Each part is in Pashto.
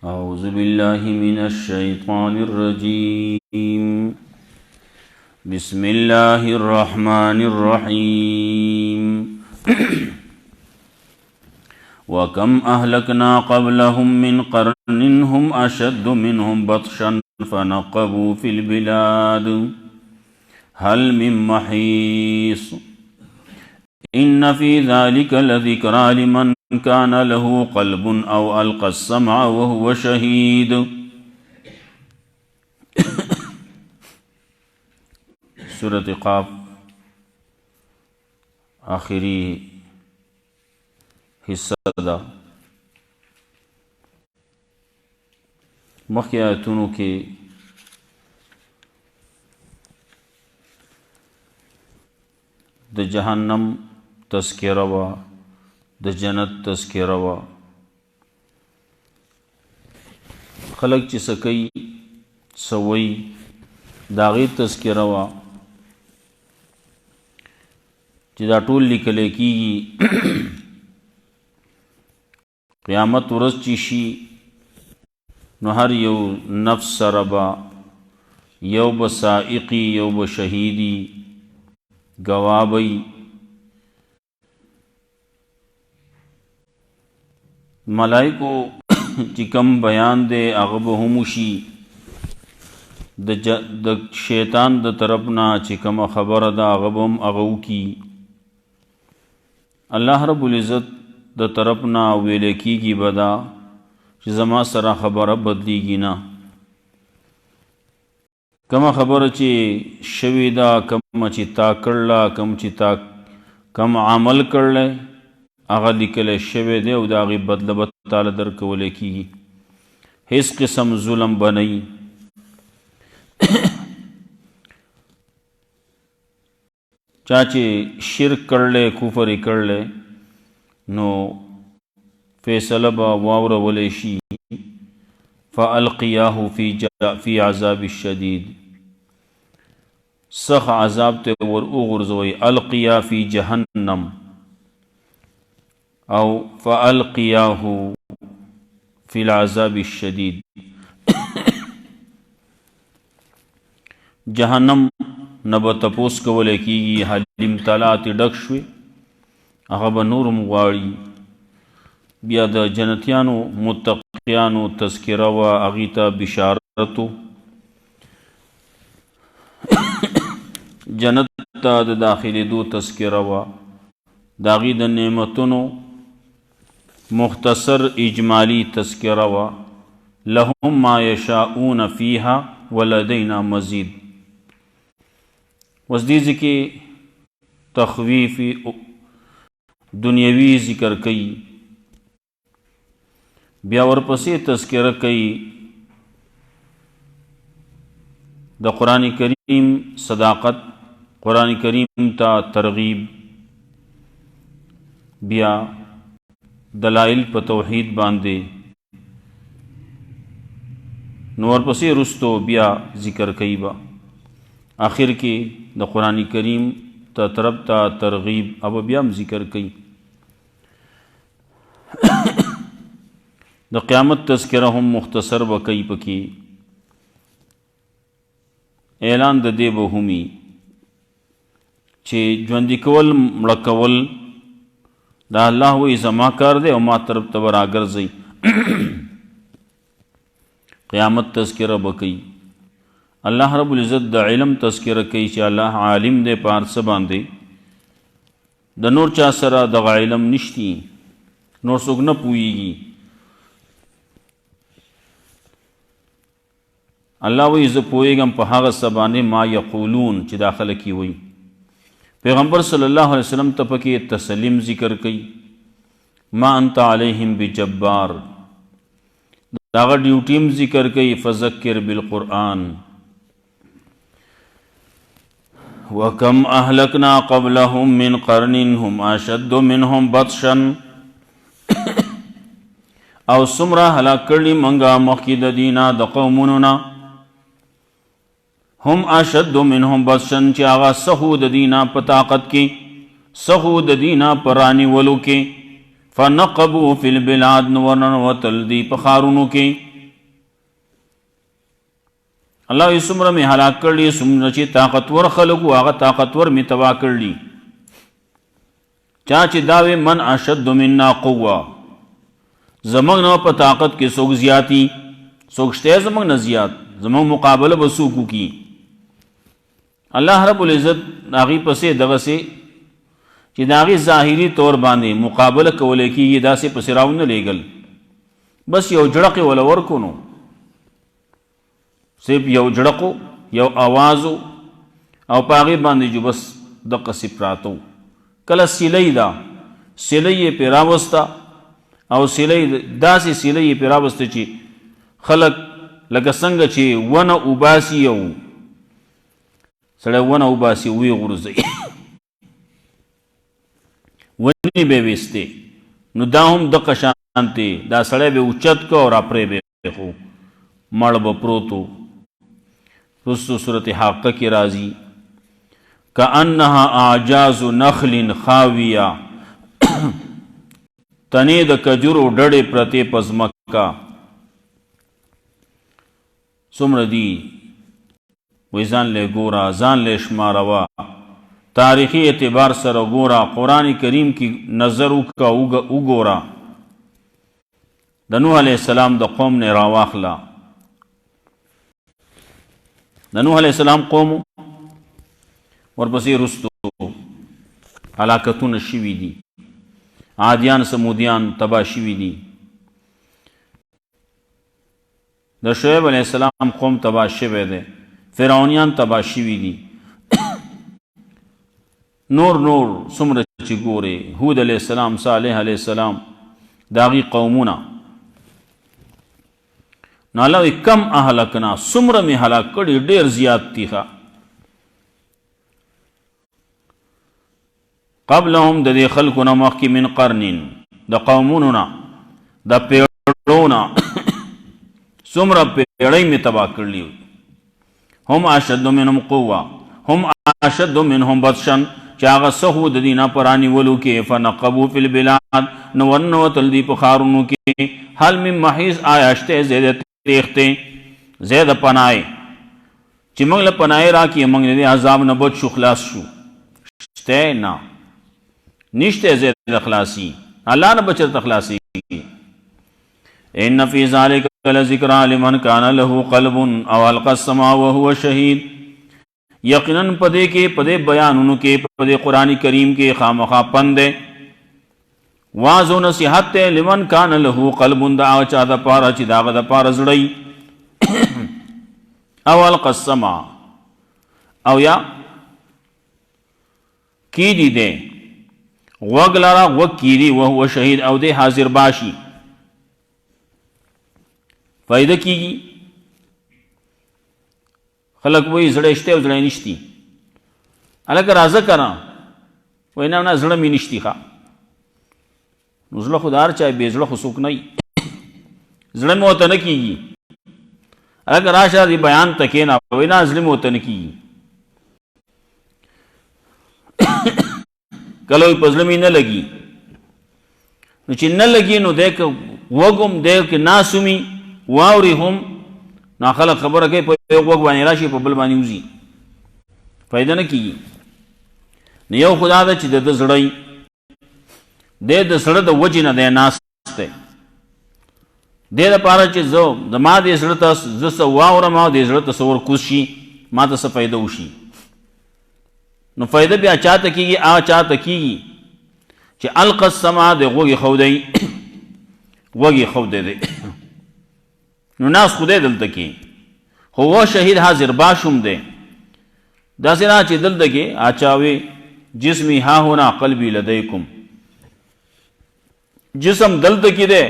أعوذ بالله من الشيطان الرجيم بسم الله الرحمن الرحيم وكم أهلكنا قبلهم من قرن هم أشد منهم بطشا فنقبوا في البلاد هل من محيص إن في ذلك لذكرى لمن كان له قلب أو ألقى السمع وهو شهيد. سورة قاف آخری حصہ دا مخی آیتونو کے د جہنم تذکرہ وا د جنت تذکرہ وا خلق چې سکی سوئی داغی تذکرہ وا چې دا ټول لیکل کیږي قیامت ورځ چې شي نو هر یو نفس سره به یو به سائقی یو به شهیدی گوابی ملائکو چې کم بیان دے هغه به هم وشي د شیطان د طرفنا چې کومه خبره ده هغه به هم هغه وکړي الله رب العزت د طرفنا ویل کېږي به دا چې زما سره خبره بدلیږي نه کومه خبره چې شوې ده کومه چې تا کړله کوم چې تا کم عمل کړلی هغه لیکلی شوی دی او د هغې بدله به تعالی درکولی کېږي هیڅ قسم ظلم به نه وي چا چې شرک کړلی کفر یې کړلی نو فیصله به واورولی شي فالقیاه فی عذاب الشدید سخ عذاب ته ور وغورځوئ القیا فی جهنم او فالقیاه فی العذاب الشدید جهنم نبه تپوس کولی کېږي حلیم طلعات ډک شوې هغه به نور هم غواړي بیا د جنتیانو متقیانو تذکره وه هغې ته بشارت جنت ته د داخلېدو تذکره وه د هغې د نعمتونو مختصر اجمالی تذکره وه لهم ما یشاءون فیها ولدینا مزید اوس دې ځای کې تخویف دنیوي ذکر کوي بیا ورپسې تذکره کوي د قرآن کریم صداقت قرآن کریم ته ترغیب بیا دلائل په توحید باندې نو ورپسې رستو بیا ذکر کوي با آخر کې د قرآن کریم ته طرف ته ترغیب اب بیا هم ذکر کوي د قیامت تذکره هم مختصر به کوي پکې اعلان د دې به همي چې ژوندي کول مړه کول دا الله وی زما کار دی او ما طرف ته به راګرځئ قیامت تذکره به کوي الله رب العزت د علم تذکره کوي چې الله عالم دی په هر څه باندې د نور چا سره دغه علم نشتی نور څوک نه پوهیږي الله وی زه پوهیږم په هغه څه باندې ما یقولون چې دا خلک یې وایي پیغمبر صلی الله علیه وسلم ته پکې تسلیم ذکر کوي ما انت علیہم بجبار داغه ډیوټیم ذکر کوي فذکر بالقرآن وکم اهلکنا قبلهم من قرن هم اشد منهم بطشا او سمرا هلاک کړي منګه مخکې د دینا د قومونو نه هم اشد منهم بطشا چې هغه سهو د دینا په طاقت کې سهو د دینا پرانی ولو کې فنقبوا فی البلاد نورن وتل دی په خارونو کې الله یې څومره مې هلاک کړي، څومره چې طاقتور خلک وو هغه طاقتور مې تباه کړي. چا چې دا وی من اشد منا قوه، زمونږ نه په طاقت کې څوک زیاتی، څوک شته زمونږ نه زیات، زمونږ مقابله به څوک وکړي. الله رب العزت هغې پسې دغسې چې د هغې ظاهري طور باندې مقابله کولی کېږي داسې پسې راونه لیږل، بس یو جړق یې وله ورکو نو صرف یو جړقو یو آوازو او په هغې باندې جو بس دقسې پراته و. کله سیلۍ ده سیلۍ یې پرې راوسته او سیلۍ داسې سیلۍ یې پرې راوسته چې خلک لکه څنګه چې ونه اوباسي او سړی ونه اوباسي ویې غورځوي ونې به یې ویستې، نو دا هم دقه شانتې دا سړی به اوچت که او راپرې به یې خو مړ به پروت و. رستو صورت حاقه کې راځي کأنها اعجاز نخل خاویه، تنې د کجورو ډډې پرتې په ځمکه. څومره دي وایي ځان لی ګوره، ځان لی شماروه، تاریخي اعتبار سره ګوره، قرآن کریم کی نظر وګوره. د نوح علیه السلام د قوم نه راواخله. د نوح علیه السلام قوم ورپسې رستو هلاکتونه شوي دي، عادیان سمودیان تباه شوي دي، د شعیب علیه السلام قوم تباه شوی دی، فرعونیان تباه شوي دي، نور څومره چې ګورې هود علیه السلام، صالح علیه السلام، د هغې قومونه. نو الله وایي کم اهلکنا، څومره مې هلاک کړي، ډېر زیات دي. قبلهم د دې خلکو نه مخکې من قرنین، د قومونو نه، د پیړو نه څومره پیړۍ مې تباه کړلي. هم اشد منهم قوه، هم اشد منهم بطشا، چې هغه څه خو د دې نه په رانیولو کې. فنقبوا فی البلاد، نو ورنوتل دي په ښارونو کې. هل من محیص، آیا شته ځای د تېښتې، ځای د پناه چې موږ له پناه راکړي، موږ د دې عذاب نه بچ شو، خلاص شو؟ شته نه، نشته ځای د خلاصي، الله نه بچ درته خلاصېږي. ان فی ذلک لذکرى لمن کان له قلب او القى السمع وهو شهید. یقیناً پدې کې پدې بیانونو کې پدې قرآن کریم کې خامخا پند دی، واعظ و نصیحت دی. لمن کان له قلب، د هغه چا دپاره چې د هغه دپاره زړی او القى السمع، او یا کیدی دی غوږ لره، غوږ کیدي، وهو شهید، او دی حاضر باشي. فایده کیږي. خلک وایي زړه شته او زړه نشتی، هلکه راځه که نه، وایي نه زړه مې نشتی. ښه نو زړه خو د هر چا بې زړه خو څوک نه وي، زړه مې ورته نه کېږي. هلکه راشه دې بیان ته کښېنه، وایي نه زړه مې ورته نه کېږي. کله وایي په زړه مې نه لګي، نو چې نه لګي نو دی که وږ هم دی که ناست ومي واوري هم، نو خلک خبره کوي په یو غوږ باندې راشي په بل باندې وځي، فایده نه کېږي. نو یو خو دا ده چې د ده زړی دی د زړه د وجې نه دی ناست دی، دې دپاره چې زه زما دې زړه ته زه څه واورم او دې زړه ته څه ورکوز شي، ما ته څه فایده وشي. نو فایده بیا چا ته کېږي؟ هغه چا ته کېږي چې القى السمع د غوږ یې ښودی، غوږ یې ښودی دی، نو ناس خدای دلته کې، خو و شهید حاضر باش هم دی. داسې نه چې دلته کې اچاوي جسمي ها هنا قلبي لدیکم، جسم دلته کې دی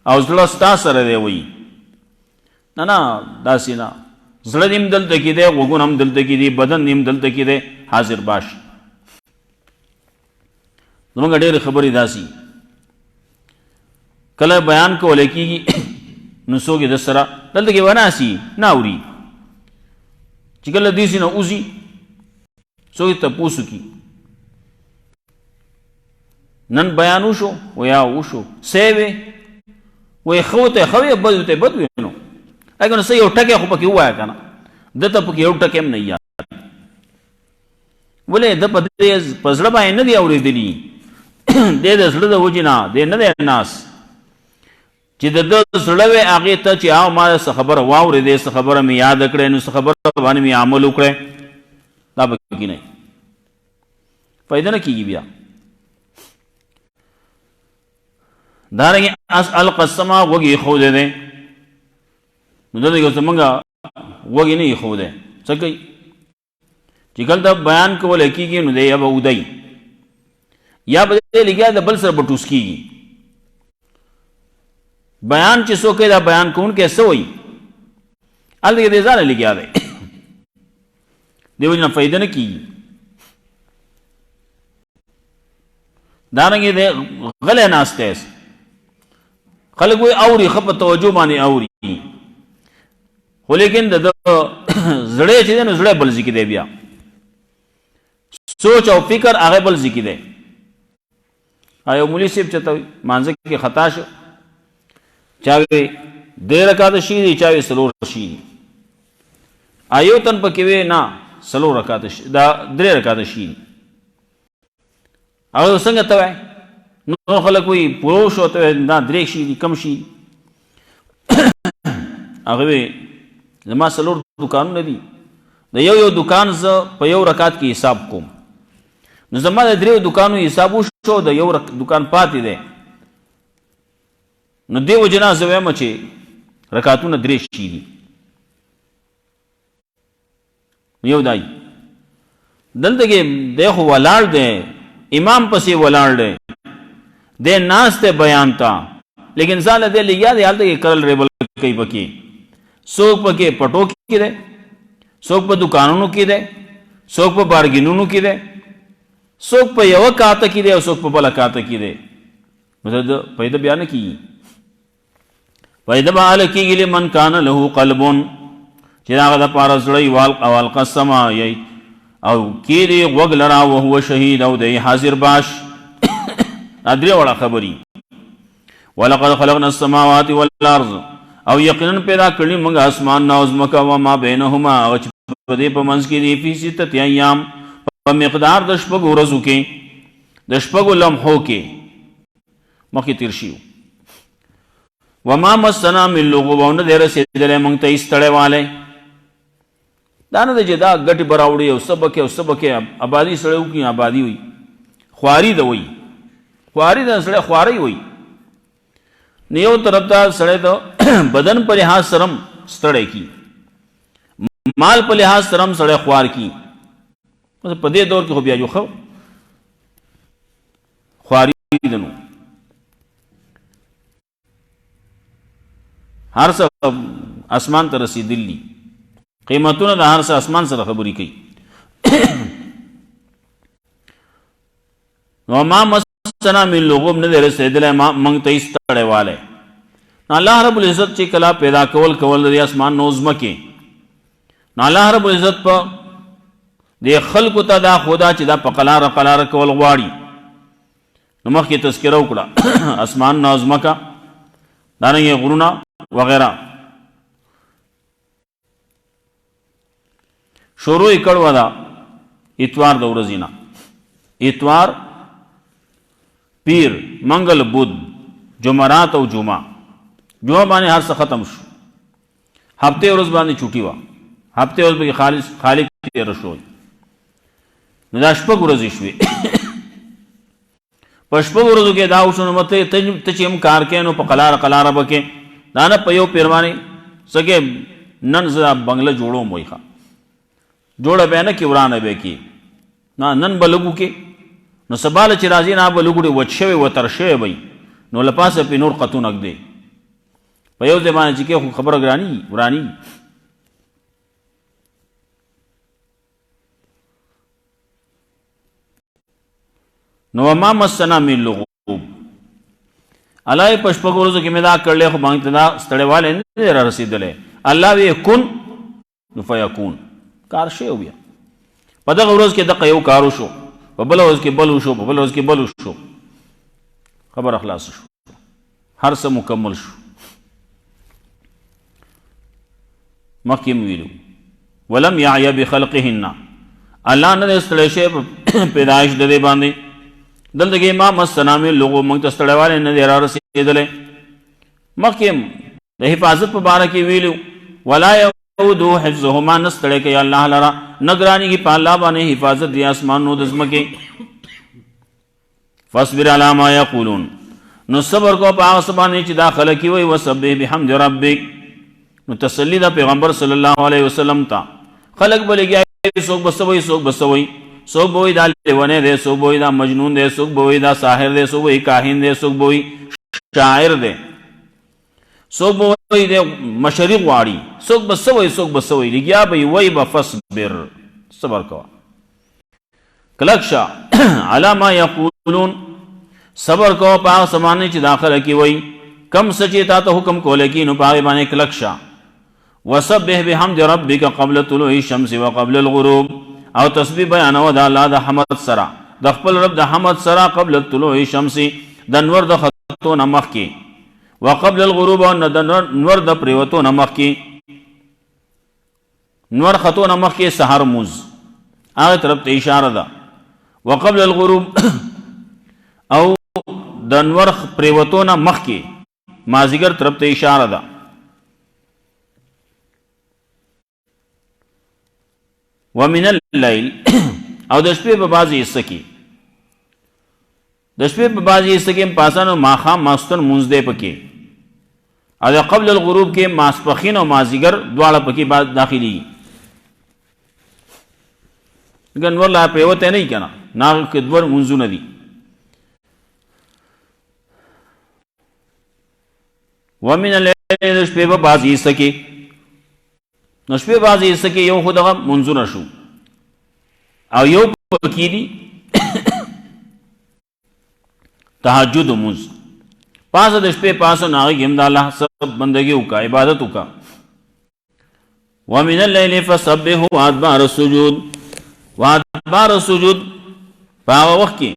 او زړه ستا سره دی وایي. نه نه داسې نه، زړه دې هم دلته کې دی، غوږونه هم دلته کې دي، بدن دې هم دلته کې دی، حاضر باش. زموږ ډېرې خبرې داسې کله بیان کولی کېږي نو څوک یې د سره دلته کې وناسي نه اوري، چې کله دېسې نه وځي څوک یې تپوس وکړي نن بیان وشو، ویا وشو څه وې، وایي ښه ورته ښه وې، بد ورته بد وې. نو اګه نو یو ټکی خو پکې ووایه که نه دته پکې یو ټکی هم نه یاد ولې د په زړه باندې نه دی اورېدلي دی د زړه د وجې نه دی نه دی ناس چې د ده زړه وی هغې ته چې ما څه خبره واورېدې څه خبره مې یاده کړې نو څه خبره باندې مې عمل وکړی دا پکې نه فایده نه کېږي بیا دارنګې القسمه غوږ یې ایښودی دی نو دلته یو زمونږ غوږ یې نه ایښودی څه کوي چې کله دا بیان کولی کېږي نو دی یا به ودی یا به دی لګیا د بل سره به ټوس کېږي بیان چې څوک دا بیان کوونکی څه وایي هلته کې دی ځانه لګیا دی دې وجې نه فایده نه کېږي دارنګې دی غلی ناستی خلک وایي اوري ښه په توجه باندې اوري خو لیکن د ده زړی چې دی نو زړی بل ځای کې دی بیا سوچ او فکر هغه بل ځای کې دی یو مولي صاحب چې ته مانځه کې خطا شو چا وی 2 رکعاته شي دي چا وی 4 شي دي یو تن پکې وی نه 4 رکعاته شي دا 3 رکعاته شي دي هغه څنګه ته وای نو خلک وی پوه شو ته دا 3 شي دي کم شي هغه وی زما 4 دکانونه دي د یو دکان زه په یو رکعت کې حساب کوم نو زما د 3 دکانو حساب وشو د یو دکان پاتې دی نو دی وجنا زه وایم چې رکعتونه 3 شي دي یو دای دلته کې دی خو ولاړ دی امام پسې ولاړ دی دی ناست دی بیان تا لیکن ځاله دی لګیا دی هلته کې کرل ریبل کوي پکې څوک پکې پټو کې دی څوک په دکانونو کې دی څوک په بارګینونو کې دی څوک په یوه کاته کې دی او څوک په بله کاته کې دی مطلب پیدا بیا نه کېږي پیدا به هله کېږي لمن کان له قلبون چې د هغه دپاره زړی او القسمه یی او کېدې غوږ لره وهو شهید او دی حاضر باش دا 3 وړه خبرې ولقد خلقنا السماوات والارض او یقینا پیدا کړي موږ اسمان او ځمکه وما بینهما او چې په دې په منځ کې دي فی 6 ایام په مقدار د 6 ورځو کې د 6 لمحو کې مخکې تیر شي وما مسنا من لغوب او نه دی رسېدلی موږ ته هېڅ ستړی والی دا نه دی چې دا ګټې به راوړي او څه به کې او څه به کې ابادي سړی وکړي ابادي وي خواري ده وایي خواري ده سړی خوارۍ وایي نو یو طرف ته سړی د بدن په لحاظ سره هم ستړی کي مال په لحاظ سره هم سړی خوار کی په دې دور کې خو بیا جو خو خواري ده نو هر څه اسمان ته رسېدلي قیمتونه د هر څه اسمان سره خبرې کوي وما مسنا من لغوب نه دی رسېدلی موږ ته هېڅ ستړی والی نو الله رب العزت چې کله پیدا کول د اسمان نو ځمکې نو الله رب العزت په دې خلکو ته دا خدا چې دا په قلاره قلاره کول غواړي نو مخکې تذکره وکړه اسمان نو ځمکه دارنګې غرونه وغیره شروع یې کړې ده اتوار د ورځې نه اتوار پیر منګل بود جمعرات او جمعه باندې هر څه ختم شو هفته ورځ باندې چوټي وه هفته ورځ پکې خالق تېره شوی نو دا 6 ورځې شوې په 6 ورځو کې دا وشو نو ته چې هم کار کوې نو په قلاره قلاره به کې دا نه په یو پیر باندې څه کې نن زه بنګله جوړوم وایي ښه جوړه به نه کې ورانه به کې نن به لږ وکې نو سباله چې راځي نه به لږ وچ شوی وتر شوی به نو له پاسه پې نور قطون اږدې په یو ځای باندې چې کې خو خبره وراني نو وما مسنا من لغوب الله یې په 6 ورځو کې مې دا کړلی خو باندې دا ستړیوالی نه دی را رسېدلی الله وی کن نو فیکون کار شی بیا په دغه ورځ کې دغه یو کار وشو په بله ورځ کې بل وشو په بله ورځ کې بل وشو خبره خلاص شو هر څه مکمل شو مخکې ویلو ولم یعی بخلقهن الله نه ستړی شي پیدایش د دې باندې دلته کې امام السلامي لوګو موږ ته ستړیواله نه دی را رسېدلی مخکې د حفاظت په باره کې ویلو ولا یعودو حفظهما نه ستړی کوي الله لره نه ګرانېږي په الله باندې حفاظت د اسمانونو د ځمکې فاصبر علی ما یقولون نو صبر کو په هغه څه باندې چې دا خلک وایي وسبح بحمد ربک نو تسلی دا پیغمبر صلی الله علیه وسلم ته خلق بلګیا څوک بسوي څوک بسوي څوک بوي دا لیونه دی څوک بوي دا مجنون دی څوک بوي دا ساحر دی څوک بوي کاهن دی څوک بوي شاعر دی څوک بوي دی مشرق واړي څوک بسوي لګیا به وي بفصبر صبر کوه کلکشا علی ما یقولون صبر کوه په هغه سمانه چې داخله کی وي کم سچې تا ته حکم کوله کی نو پاغه باندې کلکشا وسبح بحمد ربک قبل طلوع الشمس وقبل الغروب او تسبیح بیانو د الله د حمد سره د خپل رب د حمد سره قبل طلوع الشمس د نور د خطو نمخ کی وقبل الغروب او د نور د پریوتو نمخ کی نور خطو نمخ کی سحر موز هغه طرف ته اشاره ده وقبل الغروب او د نور پریوتو نمخ کی مازیګر طرف ته اشاره ده ومن الليل او د شپې په بعضې حصه کې د شپې په بعضې حصه کې پاسانو ماښام ماستن مونځ دی پکې او د قبل الغروب کې ماسپخین او مازیګر دواړه پکې بعد داخلي ګنور لا پریوته نه کنا ناغ کې دوړ مونځونه دي ومن الليل د شپې په بعضې حصه کې نو شپې بعضې حصه کې یو خو دغه منځونه شو او یو پکې دي تهجد مونځ پاسه د شپې پاسه نو هغې کې هم د الله سب بندګي وکړه عبادت وکړه ومن الليل فسبحه وادبار السجود په هغه وخت کې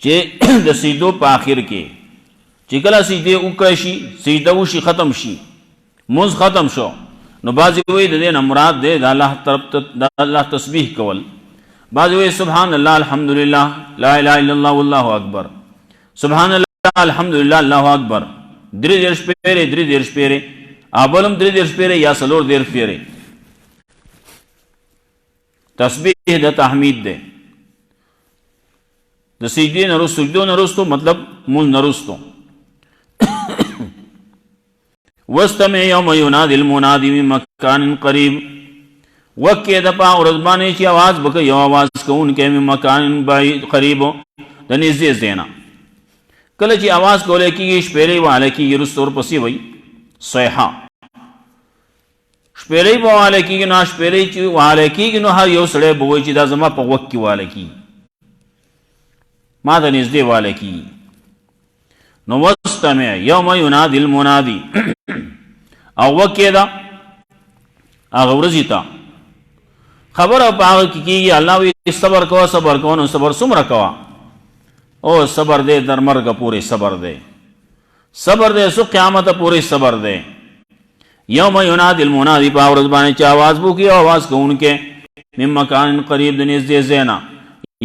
چې د سجدو په آخر کې چې کله سجدې وکړی شي سجده وشي ختم شي مونځ ختم شو نو بعضی وی د دې نه مراد دی د الله طرف ته د الله تسبیح کول بعضی وی سبحان الله الحمدلله لا اله الا الله والله اکبر سبحان الله الحمدلله الله اکبر درې دېرش پیرې ابلم درې دېرش پیرې یا څلور دېرش پیرې تسبیح د تحمید دی د سجدې نه وروسته سجدو نه وروسته مطلب مونځ نه وروسته واستمع یوم ینادی المنادی من مکان قریب وکې د پا ورځ باندې چې आवाज وکړي یو आवाज کوونکی من مکان بعید قریب د نږدې ځای نه کله چې आवाज کولی کېږي شپېلۍ والی کېږي وروسته ورپسې وایي صیحه شپېلۍ به والی کېږي نو شپېلۍ چې والی کېږي نو هر یو سړی به وایي چې دا زما په غوږ کې والی کېږي ما ته نږدې والی کېږي نو واستمع یوم ینادی المنادی او وکې ده هغه ورځې ته خبره په هغه کې کېږي الله وایي صبر کوه نو صبر څومره کوه او صبر دی در مرګه پورې صبر دی سو قیامته پورې صبر دی یوم ینادی المنادی په هغه ورځ باندې چې آواز وکړي او آواز کوونکی من مکان قریب د نږدې ځای نه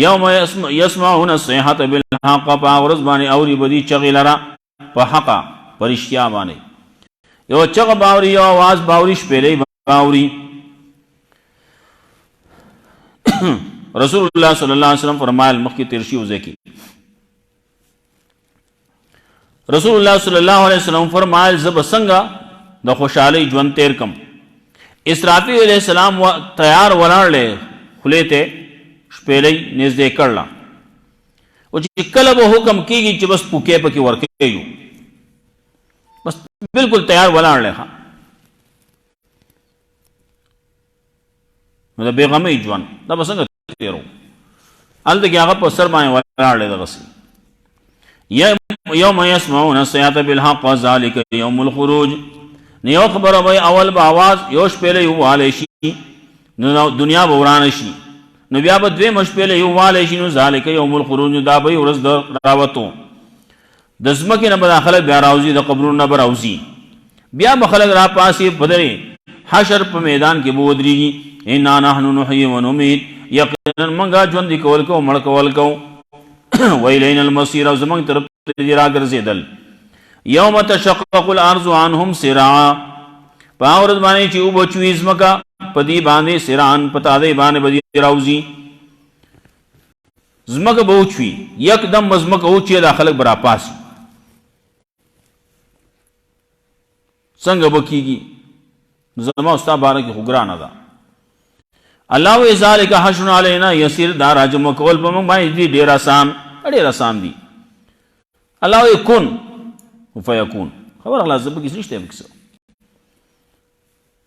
یوم یسمعون الصیحة بالحق په هغه ورځ باندې اوري به دي چغې لره په حقه په رښتیا باندې یو چغه باوري یو आवाज باوري شپېلۍ باوري رسول الله صلی الله علیه وسلم فرمایل مخکې تیر شي وځي کې رسول الله صلی الله علیه وسلم فرمایل زب څنګه د خوشحالۍ ژوند تیر کم اسرافیل علیہ السلام تیار ولاړل خولې ته شپېلۍ نږدې کړله او چې کله به حکم کېږي چې بس پوکې پکې ورکوي بس بالکل تیار ولاړلی ښه نو د بېغمۍ ژوند دا به څنګه تېرو هلته کې هغه په سر باندې ولاړلی دغسې یوم یسمعون الصیحة بالحق ذلک یوم الخروج نو یو خبره به اول به آواز یو شپېلۍ ووالی شي نو دنیا به ورانه شي نو بیا به دویمه شپېلۍ ووالی شي نو ذلک یوم الخروج نو دا به ورځ د راوتو د ځمکې نه به دا خلک بیا راوځي د قبرونو نه به راوځي بیا به خلک راپاسي بدرې حشر په میدان کې بودريږي انا نحن نحيي ونميت یقینا منګه ژوند کول کو مړ کول کو ویلین المصير او زمنګ طرف ته راګرځیدل یوم تشقق الارض عنهم سراعا پاورز باندې چې وبچوي زمکا پدی باندې سران پتا دی باندې بدی راوزی زمکا بوچوي یکدم زمکا اوچي دا خلق برا پاس څنګه بکیږي زما استاد بارک خګران ده الله و ذالک حشر علینا یسیر دا راجم کول په موږ باندې دی ډیر آسان دي الله یکون فیکون خبر الله زب کیسه نشته مکس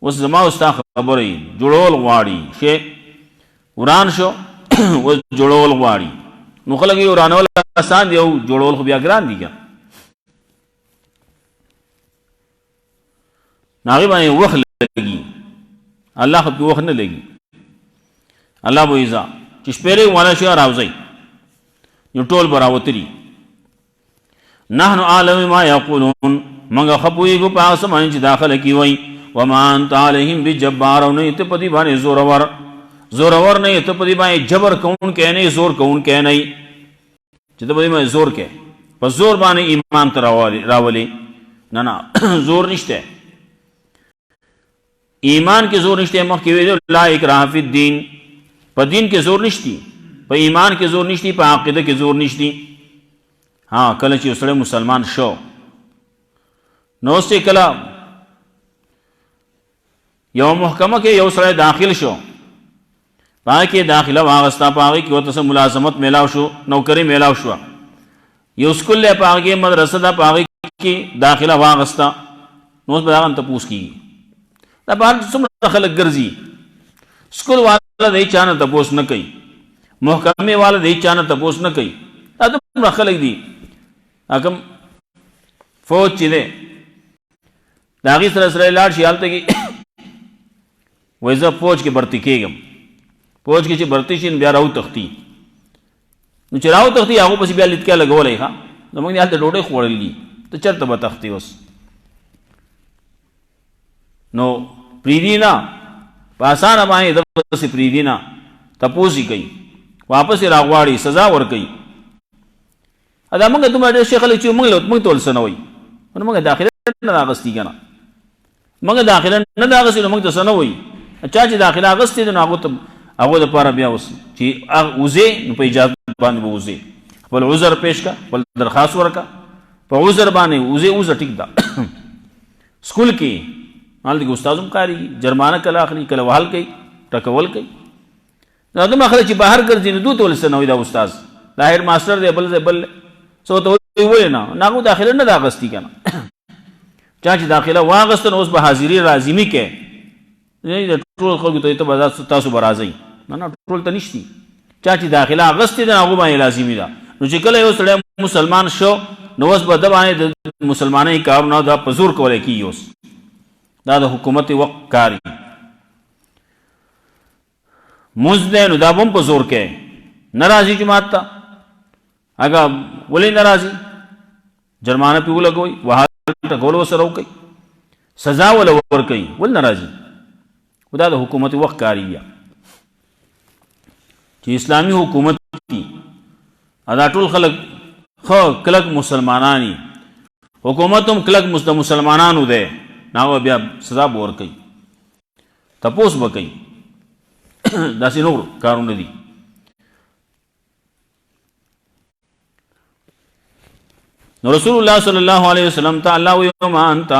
وس زما استاد خبرې جوړول غواړي شی وران شو و جوړول غواړي نو خلک یې ورانول آسان دی او جوړول خو بیا ګران دي ناغي باندې وخت لګي الله خو وخت نه لګي الله بو ایزا چې شپېلې والا شي راوځي یو ټول براوتري نحن عالم ما يقولون منګه خپوي کو پاس باندې چې داخله کی وای وما انت عليهم بجبار نه ته پدی باندې زورور نه ته پدی باندې جبر کون کې نه زور کون کې نه چې ته پدی باندې زور کې په زور باندې ایمان تر راولي نه زور نشته ایمان کې زور نشته مخ کې ویل لا اکراه فی الدین په دین کې زور نشتی په ایمان کې زور نشتی په عقیده کې زور نشتی ها کله چې سړی مسلمان شو نو څه کله یو محکمه کې یو سړی داخل شو پای کې داخله واغستا پای کې وته ملازمت میلاو شو نوکری میلاو شو یو سکول له پای کې مدرسه دا پای کې داخله واغستا نو به هغه ته پوښ کی دا بهر څومره خلک ګرځي سکول والا دی چانه تپوس نه کوي محکمه والا دی چانه تپوس نه کوي دا څومره خلک دي اکم فوج چې ده داغي سره لاړ شي حالت کې وایزه فوج کې برتی کېږم فوج کې چې برتی شي بیا راو تختی نو چې راو تختی هغه پس بیا لیدکا لګولای ها زموږ نه حالت ډوډۍ خوړلې ته چرته به تختی وس نو پریدینا پاسانه باندې د پریدینا تپوسی کوي واپس راغواړي سزا ور کوي ادا موږ ته مې شیخ علی چې موږ تول سنوي نو موږ داخله نه راغستی کنه موږ داخله نه راغستی نو موږ ته سنوي چا چې داخله راغستی نو هغه د پاره بیا وس چې اوزه نو په اجازه باندې ووزه خپل عذر پیش کا خپل درخواست ورکا په عذر باندې اوزه ټیک دا سکول کې مال دي استادم کاری جرمانه کله اخلي کله وحال کوي ټکول کوي دا د مخله چې بهر ګرځي نو دوت ولسنوي دا استاد ظاهر ماستر دی بل سو ته وی نه ناغو داخله نه داغستی کنه چا چې داخله واغستن اوس به حاضری لازمی کې نه ټول خلکو ته بازار تاسو برازي نه ټول ته نشتی چا چې داخله اغستی دا هغه باندې لازمی ده نو چې کله یو سړی مسلمان شو نو اوس به د باندې د مسلمانۍ کار نه دا پزور کولای کی اوس دا د حکومت وقت کاری مزده نو دا بم په زور کې ناراضي جماعت تا اگا ولې ناراضي جرمانه پیو لګوي واه ټکول وسره کوي سزا ول ور کوي ول ناراضي خدا د حکومت وقت کاری بیا چې اسلامی حکومت کی ادا ټول خلق خو کلک مسلمانانی حکومتم کلک مسلمانانو ده ناو بیا سزا بور کوي تپوس بکئی داسې نور کارونه دي نو رسول الله صلی الله علیه وسلم تعالی و یوم انت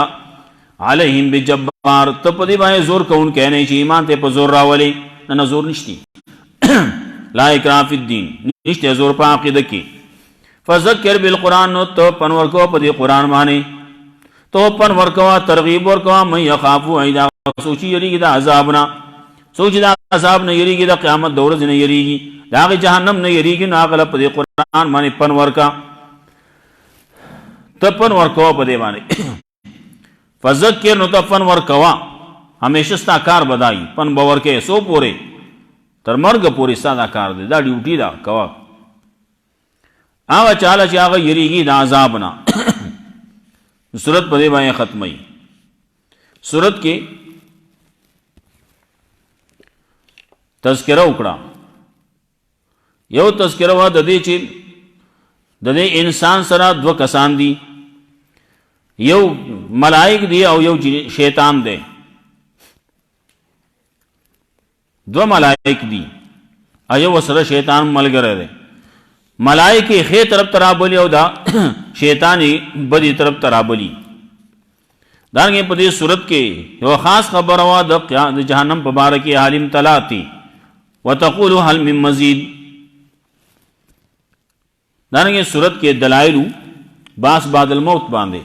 علیہم بجبار ته په دې باندې زور کوون کې نه شي ایمان ته په زور راولي نه زور نشتی لا اکراه فی الدین نشته زور په عقیده کې فذکر بالقران نو ته پنور کو په دې قران باندې تو پن ورکوا ترغیب ورکوا من یخافو ایدا سوچی یریږي د عذابنا سوچ د عذاب نه یریږي د قیامت دور نه یریږي دا جهنم نه یریږي نه غل په دې قران باندې پن ورکا ته پن ورکوا په دې باندې فذکر نو ته پن ورکوا همیشه ستا کار بدای پن باور کې سو پوره تر مرګ پوره ساده کار دی دا ډیوټي دا کوا هغه چاله چې هغه یریږي د عذابنا سورت په دې باندې ختمي سورت کې تذکره وکړه. یو تذکره وا د دې چې د دې انسان سره دوه کسان دي، یو ملائک دی او یو شیطان دی. دو ملائک دی ایو سره شیطان ملګری دی. ملائکه خې طرف ترابلی او دا شیطان بدی طرف ترابلی. دارنګه په دې صورت کې یو خاص خبره وا د جهنم په باره کې حالم تلاتی وتقول هل من مزید. دارنګه صورت کې دلایل باس بعد الموت باندې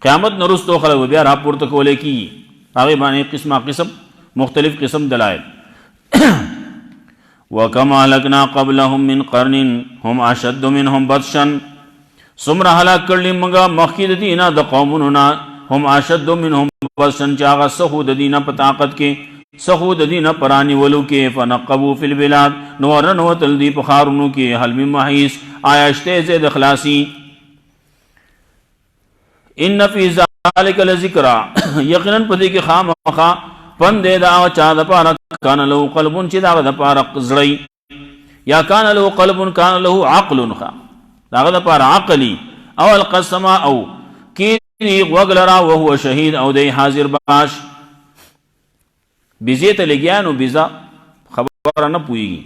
قیامت نرستو خلک بیا راپورته کولې کی هغه باندې قسمه قسم مختلف قسم دلایل. وَكَمْ أَهْلَكْنَا قَبْلَهُمْ مِنْ قَرْنٍ هُمْ أَشَدُّ مِنْهُمْ بَطْشًا. څومره هلاک کړلي موږ مخکې د دې نه د قومونو نه هم اشد منهم بطشا چې هغه سخو د دې نه په طاقت کې سخو د دې نه په رانیولو کې. فنقبوا فی البلاد نو ورنوتل دي په ښارونو کې هل من محیص آیا شته ځای د خلاصي. ان فی ذلک لذکرا یقینا په دې کې خامخا پند دی دا چا د پاره کان له قلب چې دا د پاره زړی یا کان له قلب کان له عقل دا د پاره عقلی او القسم او کی وغلرا وهو شهید او دی حاضر باش. بیزه ته لګیانو بیزا خبره نه پويږي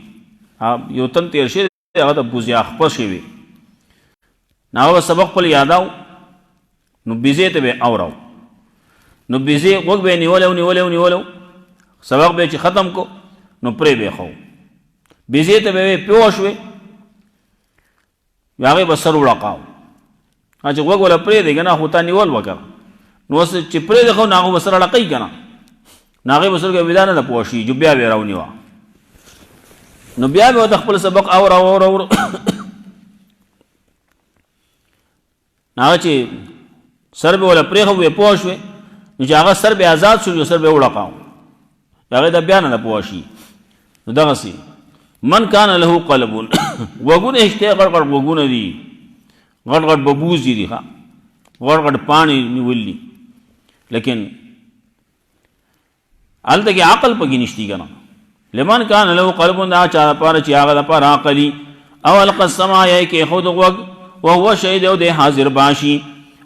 یو تن تیر شي هغه د بوزیا خپل شي وي نو سبق په یاداو نو بیزه ته به اوراو نو بیزه وګ به نیولو سبق به چې ختم کو نو پرې به خو بیزه ته به پوښوي هغه به سر وړقاو چې وګ ولا پرې دی کنه هوتا نیول وکړ نو چې پرې دی خو ناغه وسره لقای کنه ناغه وسره ودانه نه پوښي جو بیا وراونی وا نو بیا به د خپل سبق اور ناغه چې سر به ولا پرې خو به پوښوي نو چې هغه سر به آزاد شو سر به وړقاو هغه د بیان نه پوښي نو دغه سي من کان له قلب وګونه اشته غړ وګونه دي غړ ببوزي دي ها غړ پانی نیولي لیکن الته کې عقل پکې نشتی کنه. لمن کان له قلب دا چا پاره چې هغه د پاره عقلی او القسم آی کې خود وګ وهو شهید او د حاضر باشي.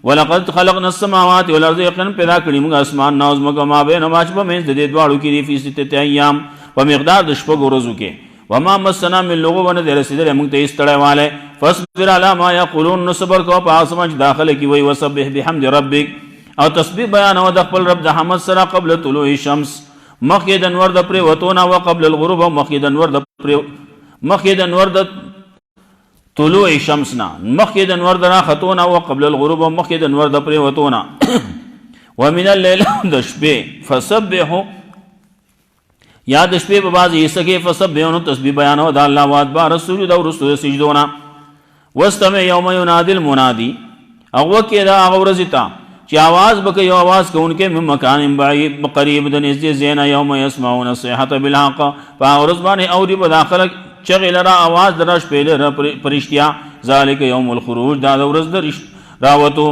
ولقد خلقنا السماوات والارض يقين پیدا کړی موږ اسمان ناز موږ ما به نماز په مې د دې دواړو کې په 6 ایام په مقدار د شپږ ورځو کې وما مسنا من لغو ونه د رسیدل موږ ته استړیواله. فاصبر على ما يقولون صبر کو په اسمان داخله کې وي وسبح بحمد ربك او تسبیح بیان او د خپل رب د حمد سره قبل طلوع الشمس مخکې د نور د پرې وتونه او قبل الغروب مخکې د نور د طلوع الشمس نه مخکې د نور د راختونه او قبل الغروب مخکې د نور د پرې وتونه ومن الليل د شپې فسبحوا یا د شپې په بعض حصہ کې فسبحوا تسبیح بیان او د الله واد بار سجود او رسول سجدونه واستمع يوم ينادي المنادي او کې دا اورز تا چې आवाज بکې یو आवाज کوونکې مکان بعید قریب د نږدې زینا یوم يسمعون الصيحه بالحق فاورز باندې اوري په داخله چغې لرا आवाज درش پیله پرشتیا ذالک یوم الخروج دا ورځ در راوتو.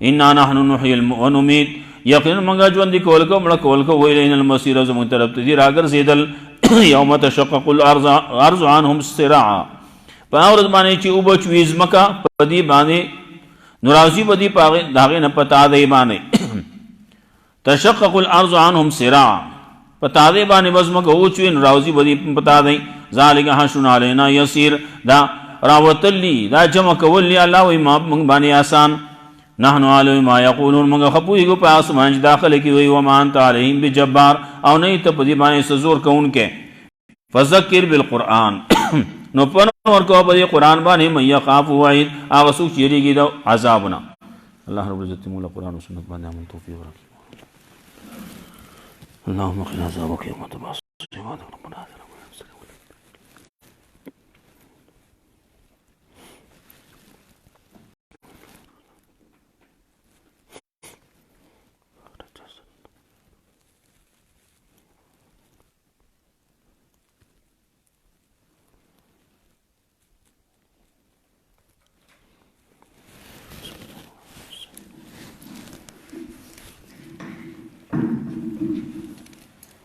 انا نحن نحيي ونميت یقینا موږ ژوند کول کو مړ کول کو ویلین المسیر زمون طرف ته راګر زیدل یوم تشقق الارض عنهم سراعا پاورز باندې چې او بچويز مکا پدی باندې نورازی بدی پاغه داغه نه پتا دی باندې تشقق الارض عنهم سراعا پتا دی باندې بس مکه او چوي نورازی بدی پتا دی ذالک حشن علینا یسیر دا راوتلی دا جمع کولی الله وی ما من باندې آسان. نحن علم ما یقولون موږ خپوی کو په اسمان داخله کی وی و ما انت علیهم بجبار او نه ته په دې باندې سزور کوونکې. فذکر بالقران نو په نور کو په قران باندې مې يخاف وعید هغه څوک چې ریږي د عذابنا. الله رب العزت موږ قران او سنت باندې عمل توفیق ورکړي. اللهم قنا عذابك يوم تبعث